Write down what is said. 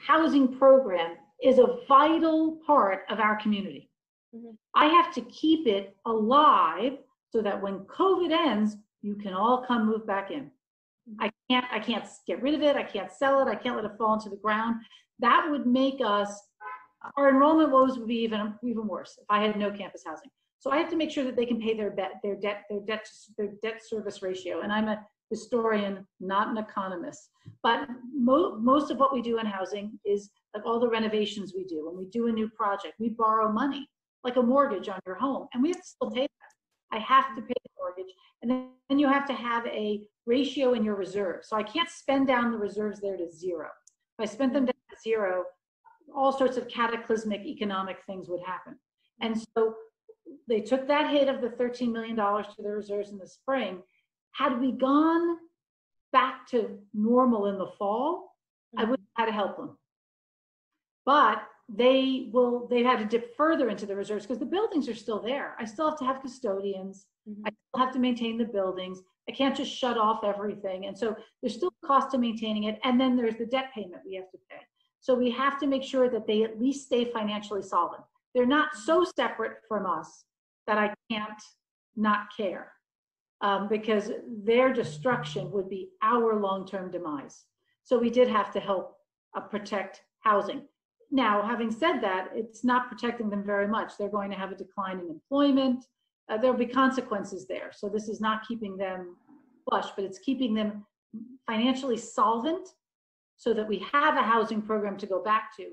housing program is a vital part of our community. I have to keep it alive so that when COVID ends, you can all come move back in. I can't get rid of it. I can't sell it. I can't let it fall into the ground. That would make our enrollment woes would be even worse if I had no campus housing. So I have to make sure that they can pay their debt service ratio. And I'm a historian, not an economist. But most of what we do in housing is like all the renovations we do. When we do a new project, we borrow money, like a mortgage on your home, and we have to still pay that. I have to pay the mortgage, and then you have to have a ratio in your reserves. So I can't spend down the reserves there to zero. If I spent them down to zero, all sorts of cataclysmic economic things would happen. And so they took that hit of the $13 million to the reserves in the spring. Had we gone back to normal in the fall, I would have had to help them. But they've had to dip further into the reserves because the buildings are still there. I still have to have custodians. I still have to maintain the buildings. I can't just shut off everything. And so there's still a cost to maintaining it. And then there's the debt payment we have to pay. So we have to make sure that they at least stay financially solvent. They're not so separate from us that I can't not care, because their destruction would be our long-term demise. So we did have to help protect housing. Now, having said that, it's not protecting them very much. They're going to have a decline in employment. There'll be consequences there. So this is not keeping them flush, but it's keeping them financially solvent so that we have a housing program to go back to.